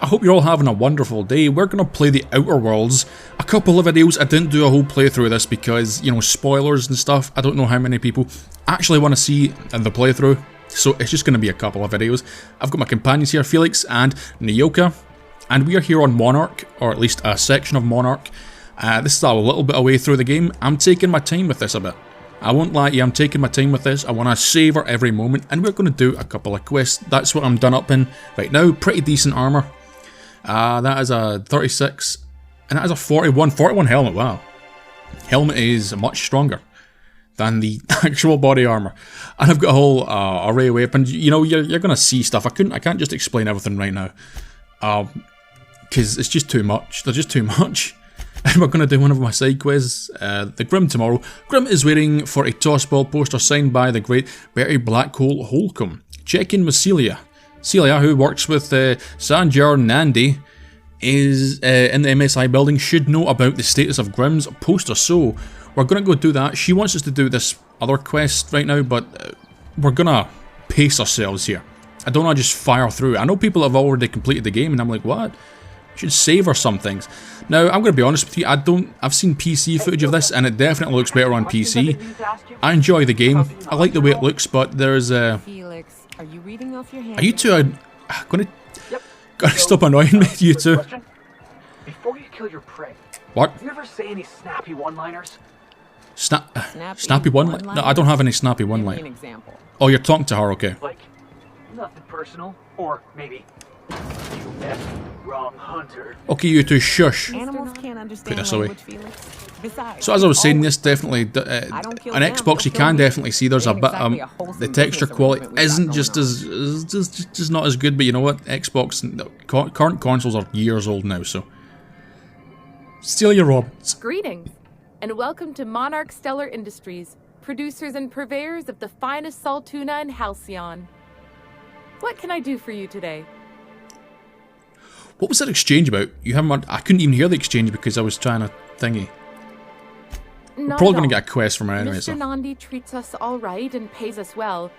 I hope you're all having a wonderful day. We're going to play the Outer Worlds. A couple of videos, I didn't do a whole playthrough of this because, you know, spoilers and stuff. I don't know how many people actually want to see the playthrough, so it's just going to be a couple of videos. I've got my companions here, Felix and Nyoka, and we are here on Monarch, or at least a section of Monarch. This is a little bit away through the game. I'm taking my time with this a bit. I won't lie to you, I'm taking my time with this. I want to savour every moment, and we're going to do a couple of quests. That's what I'm done up in right now. Pretty decent armour. That is a 36, and that is a 41. 41 helmet, wow. Helmet is much stronger than the actual body armour. And I've got a whole array of weapons. You know, you're going to see stuff. I can't just explain everything right now. Because it's just too much. They're just too much. And we're going to do one of my side quests, the Grim tomorrow. Grim is waiting for a tossball poster signed by the great Bertie Blackhole Holcomb. Check in with Celia. Celia, who works with Sanjar Nandi, is in the MSI building, should know about the status of Grim's poster. So we're going to go do that. She wants us to do this other quest right now, but we're going to pace ourselves here. I don't want to just fire through. I know people have already completed the game, and I'm like, what? Should savour some things. Now, I'm going to be honest with you, I've seen PC footage of this, and it definitely looks better on PC. I enjoy the game, I like the way it looks, but there's Felix, are you reading off your Are you two gonna stop annoying me, you two? Before you kill your prey, What? you ever say any snappy one-liners? Snappy one-liner? No, I don't have any snappy one-liner. example. Oh, you're talking to her, okay. Like, nothing personal, or maybe, you met wrong hunter. Okay, you two, shush. Animals can't understand this away. language, Felix. Besides, So as I was saying, this definitely, on kill Xbox you them, can they'll definitely see there's a Ain't bit, exactly a wholesome the texture business quality arrangement we've isn't got just going as, just not as good, but you know what, Xbox, current consoles are years old now, so. Celia Roberts. Greetings, and welcome to Monarch Stellar Industries, producers and purveyors of the finest salt tuna in Halcyon. What can I do for you today? What was that exchange about? You haven't. I couldn't even hear the exchange because I was trying to thingy. We're probably going to get a quest from her anyway. Mr. So. Nandi treats us all right and pays us well.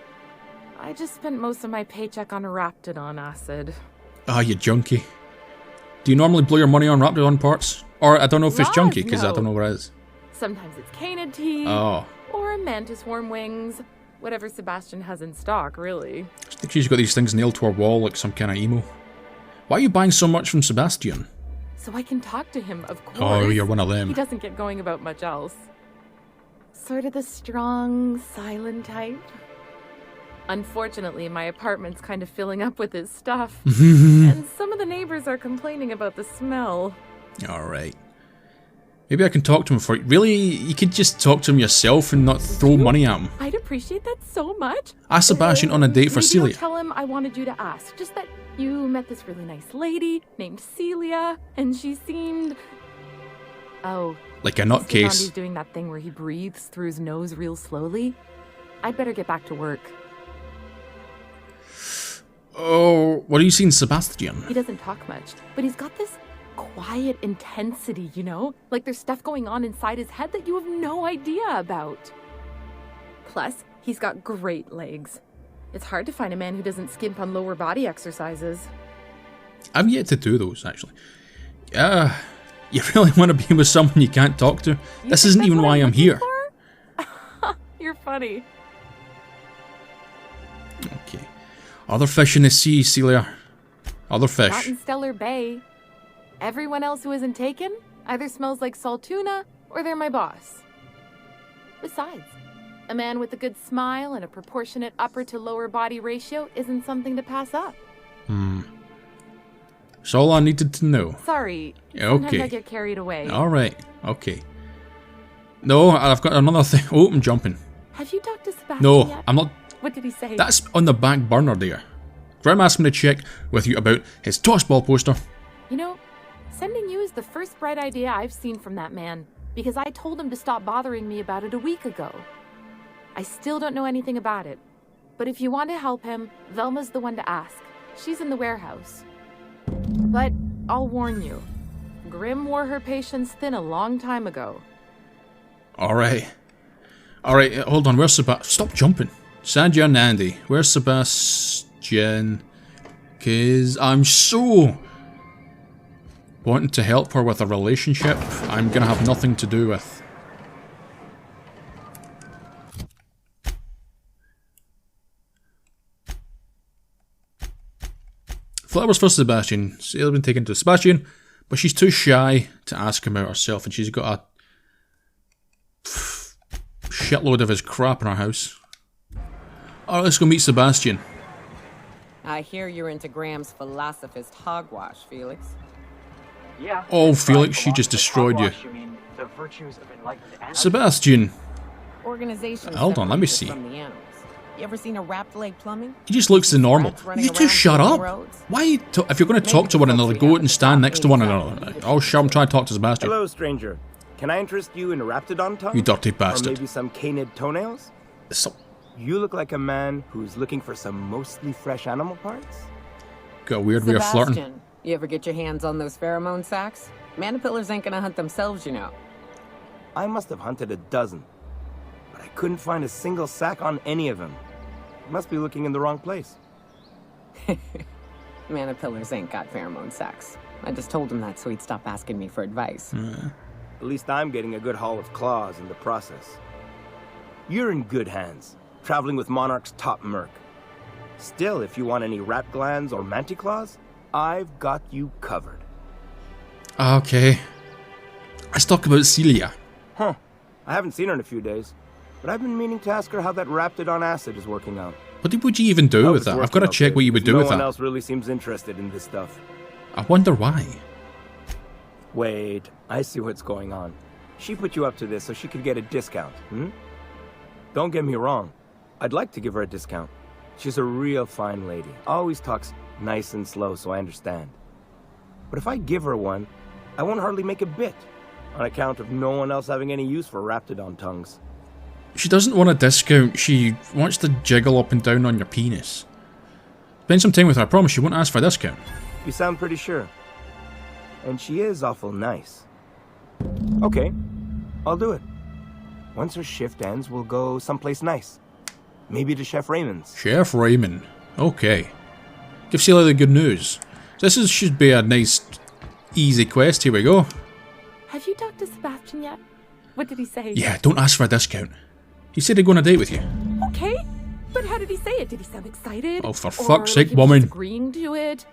I just spent most of my paycheck on Raptidon acid. Ah, you junkie. Do you normally blow your money on Raptidon parts? Or I don't know if it's junkie because I no. don't know what it is. Sometimes it's canid tea, Oh. or mantis worm wings. Whatever Sebastian has in stock, really. I think she's got these things nailed to her wall like some kind of emo. Why are you buying so much from Sebastian? So I can talk to him, of course. Oh, you're one of He them. doesn't get going about much else. Sort of the strong, silent type. Unfortunately, my apartment's kind of filling up with his stuff. And some of the neighbors are complaining about the smell. Alright. Maybe I can talk to him for... Really? You could just talk to him yourself and not throw money at him. I'd appreciate that so much. Ask Sebastian on a date for Maybe Celia. I'll tell him I wanted you to ask. Just that you met this really nice lady named Celia, and she seemed... Oh. Like a Mr. nutcase. Nandi's doing that thing where he breathes through his nose real slowly. I'd better get back to work. Oh, what are you seeing, Sebastian? He doesn't talk much, but he's got this quiet intensity, you know? Like there's stuff going on inside his head that you have no idea about. Plus, he's got great legs. It's hard to find a man who doesn't skimp on lower body exercises. I've yet to do those, actually. You really want to be with someone you can't talk to? This isn't even why I'm here. You're funny. Okay. Other fish in the sea, Celia. Other Not fish. in Stellar Bay. Everyone else who isn't taken either smells like salt tuna or they're my boss. Besides, a man with a good smile and a proportionate upper to lower body ratio isn't something to pass up. That's all I needed to know. Sorry, Yeah, sometimes okay. I get carried away. Alright, okay. No, I've got another thing. Oh, I'm jumping. Have you talked to Sebastian No, yet? I'm not. What did he say? That's on the back burner there. Grim asked me to check with you about his tossball poster. You know, sending you is the first bright idea I've seen from that man, because I told him to stop bothering me about it a week ago. I still don't know anything about it, but if you want to help him, Velma's the one to ask. She's in the warehouse. But I'll warn you, Grim wore her patience thin a long time ago. Alright. Alright, hold on, where's Sebastian? Stop jumping. Sanjay Nandi, where's Sebastian? Cause I'm so wanting to help her with a relationship I'm gonna have nothing to do with. Flowers for Sebastian. Sale's been taken to Sebastian, but she's too shy to ask him out herself, and she's got a shitload of his crap in her house. Alright, let's go meet Sebastian. I hear you're into Graham's philosophist hogwash, Felix. Yeah. Oh, Felix, by she just destroyed you. hogwash, mean the virtues of enlightened anarchy? Sebastian. Organization. Hold on, let me see. From the animals. You ever seen a wrapped leg plumbing? He just looks the normal. Rats running You two around shut on the up. roads? Why? If you're going to talk to one another, go out and stand next to one another. Oh, sure, I'm trying to talk to Sebastian. Hello, stranger. Can I interest you in raptidon tongue? You dirty Or bastard. maybe some canid toenails? So, You look like a man who's looking for some mostly fresh animal parts. got a weird way of flirting. Sebastian, you ever get your hands on those pheromone sacs? Manipillars ain't gonna hunt themselves, you know. I must have hunted a dozen, but I couldn't find a single sack on any of them. You must be looking in the wrong place. Manipillars ain't got pheromone sacs. I just told him that so he'd stop asking me for advice. At least I'm getting a good haul of claws in the process. You're in good hands, traveling with Monarch's top merc. Still, if you want any rat glands or manticlaws, I've got you covered. Okay. Let's talk about Celia. Huh. I haven't seen her in a few days, but I've been meaning to ask her how that raptidon acid is working out. What would you even do Hope with it's that? I've working got to out check good, what you would do no with one that. else really seems interested in this stuff. I wonder why. Wait, I see what's going on. She put you up to this so she could get a discount, hmm? Don't get me wrong. I'd like to give her a discount. She's a real fine lady. Always talks nice and slow, so I understand. But if I give her one, I won't hardly make a bit, on account of no one else having any use for raptidon tongues. She doesn't want a discount. She wants to jiggle up and down on your penis. Spend some time with her. I promise she won't ask for a discount. You sound pretty sure. And she is awful nice. Okay, I'll do it. Once her shift ends, we'll go someplace nice. Maybe to Chef Raymond's. Chef Raymond. Okay. Give Celia the good news. Should be a nice, easy quest. Here we go. Have you talked to Sebastian yet? What did he say? Yeah, don't ask for a discount. He said he'd go on a date with you. Okay, but how did he say it? Did he sound excited? Oh, for Or fuck's like sake, he was woman. just agreeing to it?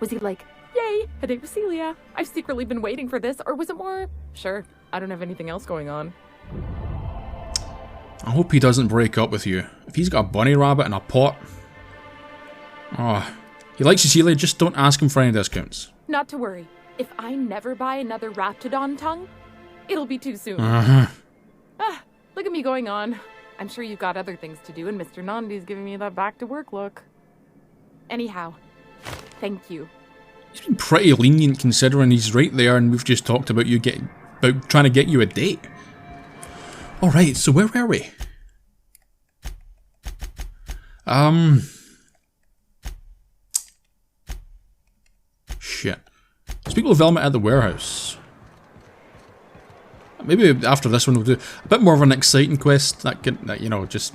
Was he like, yay, a date with Celia? I've secretly been waiting for this. Or was it more, sure, I don't have anything else going on? I hope he doesn't break up with you. If he's got a bunny rabbit and a pot. Oh, he likes Cecilia, just don't ask him for any discounts. Not to worry. If I never buy another Raptidon tongue, it'll be too soon. Look at me going on. I'm sure you've got other things to do, and Mr. Nandi's giving me that back-to-work look. Anyhow, thank you. He's been pretty lenient considering he's right there and we've just talked about about trying to get you a date. Alright, so where were we? Shit. Speak with Velma at the warehouse. Maybe after this one we'll do a bit more of an exciting quest that you know, just...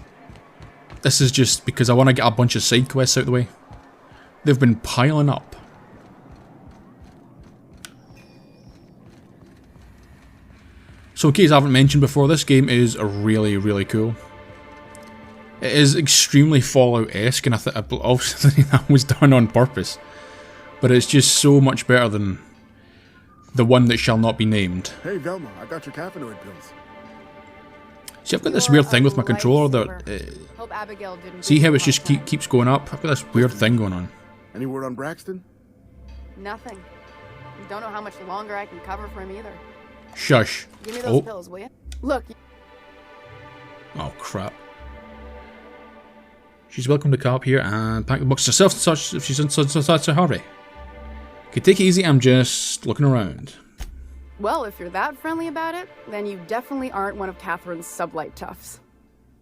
This is just because I want to get a bunch of side quests out of the way. They've been piling up. So in case I haven't mentioned before, this game is really, really cool. It is extremely Fallout-esque, and I obviously that was done on purpose. But it's just so much better than the one that shall not be named. Hey, Velma, I got your caffeinoid pills. See, I've got this weird thing with my controller that... Hope Abigail didn't see give how you it a just hard time. keeps going up? I've got this weird thing going on. Any word on Braxton? Nothing. Don't know how much longer I can cover for him either. Shush. Give me those Oh, pills, will you? Look, oh crap. She's welcome to come up here and pack the box herself if she's in such a hurry. Okay, take it easy, I'm just looking around. well, if you're that friendly about it, then you definitely aren't one of Catherine's sublight toughs.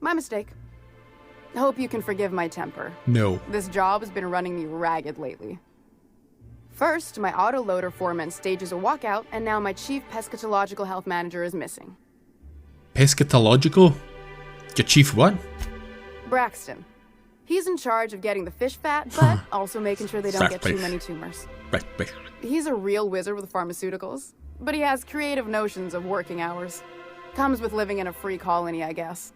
My mistake. Hope you can forgive my temper. No. This job has been running me ragged lately. First, my autoloader foreman stages a walkout, and now my chief pescatological health manager is missing. Pescatological? Your chief what? Braxton. He's in charge of getting the fish fat, but also making sure they don't get too Fat many tumors. Right. He's a real wizard with pharmaceuticals, but he has creative notions of working hours. Comes with living in a free colony, I guess.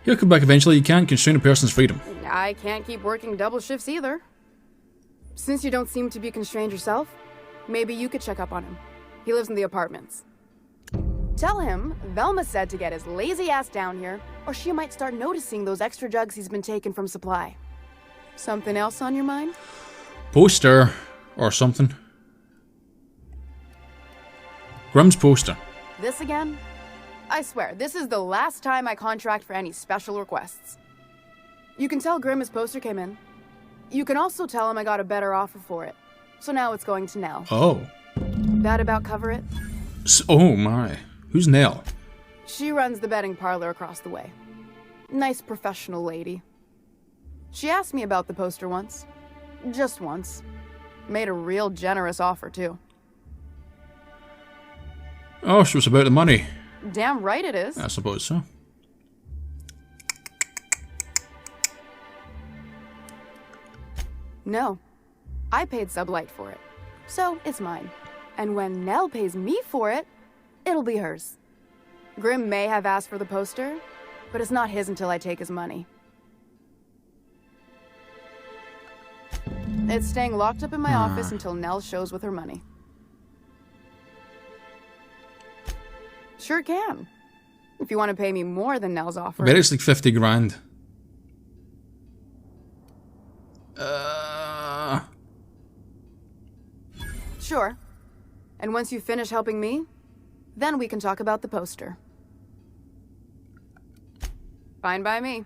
He'll come back eventually. You can't constrain a person's freedom. I can't keep working double shifts either. Since you don't seem to be constrained yourself, maybe you could check up on him. He lives in the apartments. Tell him Velma said to get his lazy ass down here, or she might start noticing those extra jugs he's been taking from supply. Something else on your mind? Poster or something. Grimm's poster. This again? I swear, this is the last time I contract for any special requests. You can tell Grimm his poster came in. You can also tell him I got a better offer for it. So now it's going to Nell. Oh. That about cover it? Oh my. Who's Nell? She runs the betting parlor across the way. Nice professional lady. She asked me about the poster once. Just once. Made a real generous offer, too. Oh, she was about the money. Damn right it is. I suppose so. No. I paid Sublight for it. So, it's mine. And when Nell pays me for it, it'll be hers. Grimm may have asked for the poster, but it's not his until I take his money. It's staying locked up in my office until Nell shows with her money. Sure can. If you want to pay me more than Nell's offer. I bet it's like 50 grand. Sure. And once you finish helping me, then we can talk about the poster. Fine by me.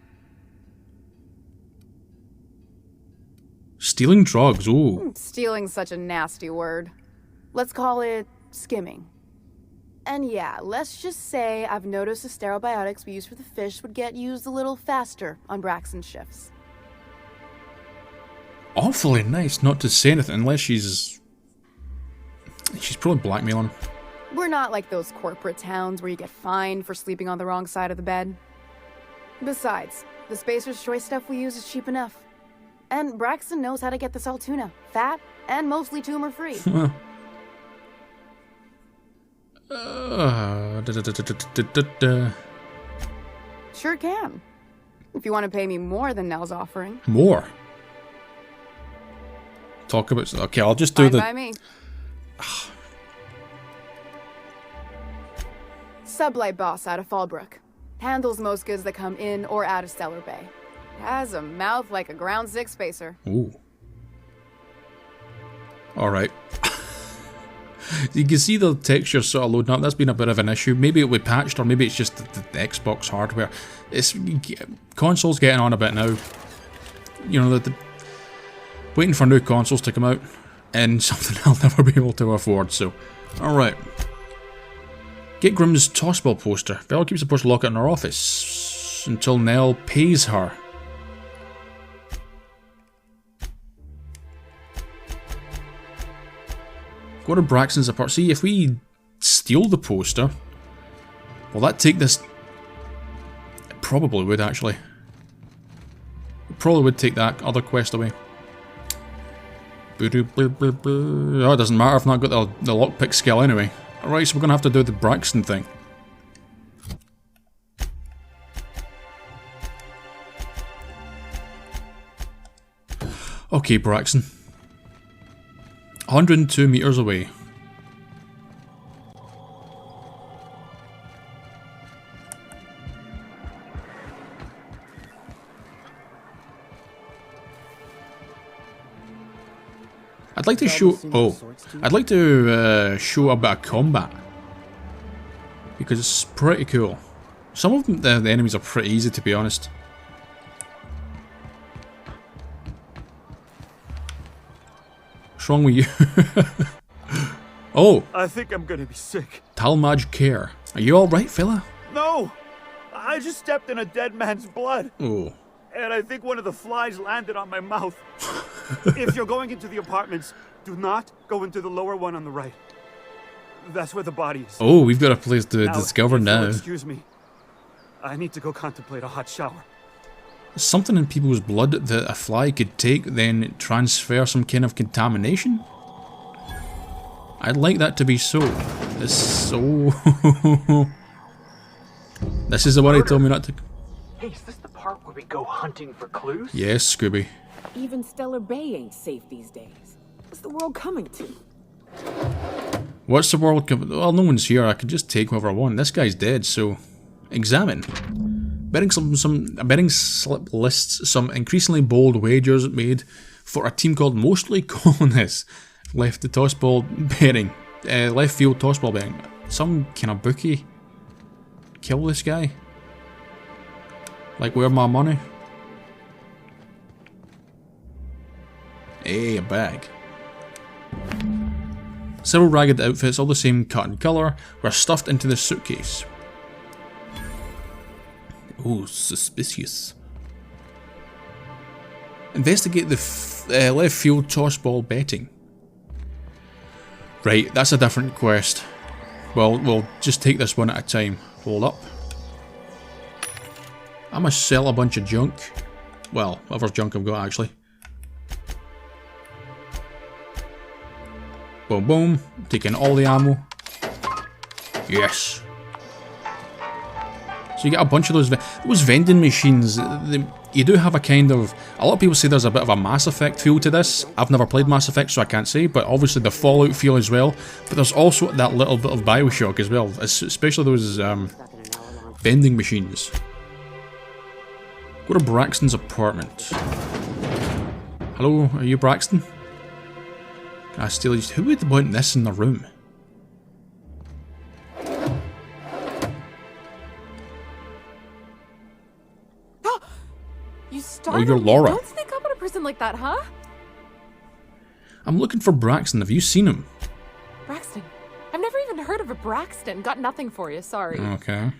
Stealing drugs, ooh. Stealing's such a nasty word. Let's call it skimming. And yeah, let's just say I've noticed the sterile biotics we use for the fish would get used a little faster on Braxton's shifts. Awfully nice not to say anything unless she's probably blackmailing him. We're not like those corporate towns where you get fined for sleeping on the wrong side of the bed. Besides, the Spacer's Choice stuff we use is cheap enough. And Braxton knows how to get the salt tuna, fat, and mostly tumor-free. Sure can. If you want to pay me more than Nell's offering. More? Talk about... Okay, I'll just do Fine the... by me. Sublight boss out of Fallbrook. Handles most goods that come in or out of Stellar Bay. Has a mouth like a Ground 6 spacer. Ooh. Alright. You can see the texture sort of loading up. That's been a bit of an issue. Maybe it will be patched, or maybe it's just the Xbox hardware. It's consoles getting on a bit now. You know, waiting for new consoles to come out, and something I'll never be able to afford. So, alright. Get Grimm's Tossball poster. Bella keeps the poster locked in her office until Nell pays her. Go to Braxton's apartment. See, if we steal the poster, will that take this... It probably would, actually. It probably would take that other quest away. Oh, it doesn't matter if I've not got the lockpick skill anyway. Alright, so we're going to have to do the Braxton thing. Okay, Braxton. 102 meters away. I'd like to show... Oh. I'd like to show a bit of combat. Because it's pretty cool. Some of them, the enemies are pretty easy, to be honest. What's wrong with you? Oh! I think I'm gonna be sick. Talmaj Care. Are you alright, fella? No! I just stepped in a dead man's blood. Oh. And I think one of the flies landed on my mouth. If you're going into the apartments, do not go into the lower one on the right. That's where the body is. Oh, we've got a place to discover if you'll now. Excuse me. I need to go contemplate a hot shower. Something in people's blood that a fly could take, then transfer some kind of contamination? I'd like that to be so. This so... This is the one he told me not to... Hey, is this the part where we go hunting for clues? Yes, Scooby. Even Stellar Bay ain't safe these days. What's the world coming to? What's the world coming... Well, no one's here. I could just take whoever I want. This guy's dead, so... Examine. Betting slip lists some increasingly bold wagers made for a team called Mostly Colonists. Left field tossball betting. Some kind of bookie. Kill this guy. Like, where my money? Hey, a bag. Several ragged outfits, all the same cut and colour, were stuffed into the suitcase. Oh, suspicious. Investigate the left field tossball betting. Right, that's a different quest. Well, we'll just take this one at a time. Hold up. I must sell a bunch of junk. Well, whatever junk I've got, actually. Boom, boom. Taking all the ammo. Yes. So you get a bunch of those vending machines. You do have a kind of... A lot of people say there's a bit of a Mass Effect feel to this. I've never played Mass Effect, so I can't say. But obviously the Fallout feel as well. But there's also that little bit of Bioshock as well. Especially those vending machines. Go to Braxton's apartment. Hello, are you Braxton? Can I steal you? Who would want this in the room? You startled you're me. Laura. Don't sneak up on a person like that, huh? I'm looking for Braxton. Have you seen him? Braxton. I've never even heard of a Braxton. Got nothing for you, sorry. Okay.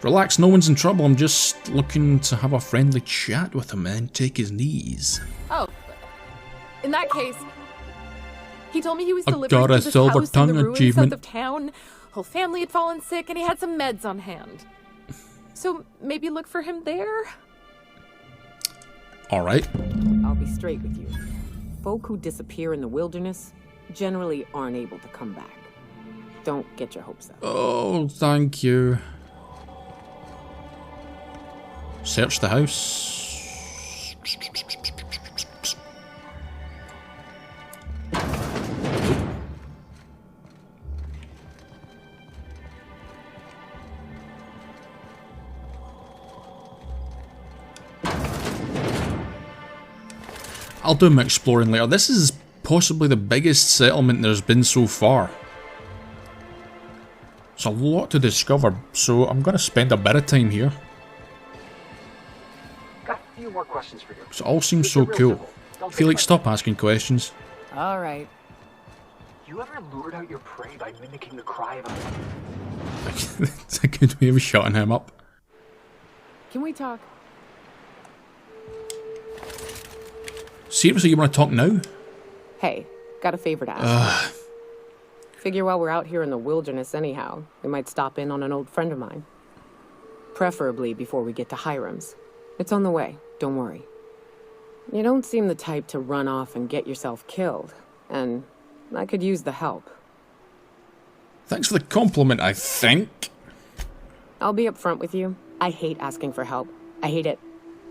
Relax, no one's in trouble. I'm just looking to have a friendly chat with him and take his knees. Oh. In that case, he told me he was I delivered got to a this silver house in tongue the ruins achievement. south of town. Whole family had fallen sick and he had some meds on hand. So maybe look for him there? Alright. I'll be straight with you. Folk who disappear in the wilderness generally aren't able to come back. Don't get your hopes up. Oh, thank you. Search the house. I'll do my exploring later. This is possibly the biggest settlement there's been so far. There's a lot to discover, so I'm going to spend a bit of time here. Got a few more questions for you. It all seems Keep so it real cool. simple. Don't Felix, think stop asking questions. All right. You ever lured out your prey by mimicking the cry of a... It's a good way of shutting him up. Can we talk? Seriously, you want to talk now? Hey, got a favor to ask. Figure while we're out here in the wilderness anyhow, we might stop in on an old friend of mine. Preferably before we get to Hiram's. It's on the way, don't worry. You don't seem the type to run off and get yourself killed, and I could use the help. Thanks for the compliment, I think. I'll be upfront with you. I hate asking for help. I hate it.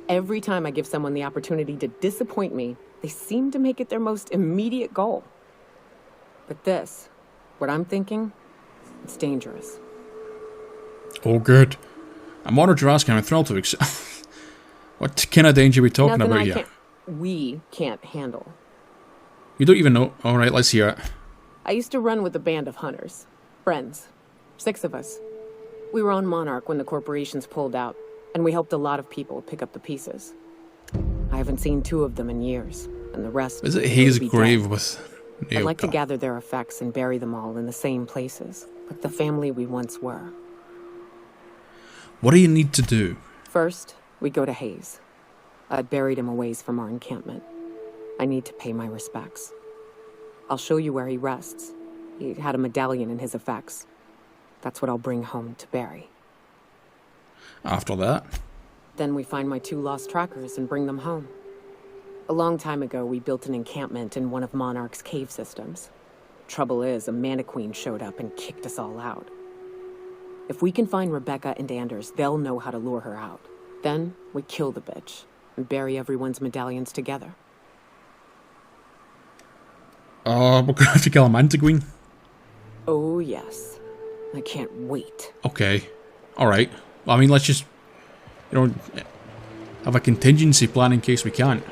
Every time I give someone the opportunity to disappoint me, they seem to make it their most immediate goal. But this, what I'm thinking, it's dangerous. Oh, good. I'm honored you're asking. I'm thrilled to accept. What kind of danger are we talking Nothing about here? we can't handle. You don't even know. Alright, let's hear it. I used to run with a band of hunters. Friends. 6 of us. We were on Monarch when the corporations pulled out, and we helped a lot of people pick up the pieces. I haven't seen 2 of them in years, and the rest... Is it would Hayes be Grave dead. with I'd like to Naoka? gather their effects and bury them all in the same places, like the family we once were. What do you need to do? First, we go to Hayes. I'd buried him a ways from our encampment. I need to pay my respects. I'll show you where he rests. He had a medallion in his effects. That's what I'll bring home to Barry. After that? Then we find my 2 lost trackers and bring them home. A long time ago, we built an encampment in one of Monarch's cave systems. Trouble is, a Mantiqueen showed up and kicked us all out. If we can find Rebecca and Anders, they'll know how to lure her out. Then, we kill the bitch and bury everyone's medallions together. We're gonna have to kill a Mantiqueen? Oh, yes. I can't wait. Okay. Alright. I mean, let's just, have a contingency plan in case we can't.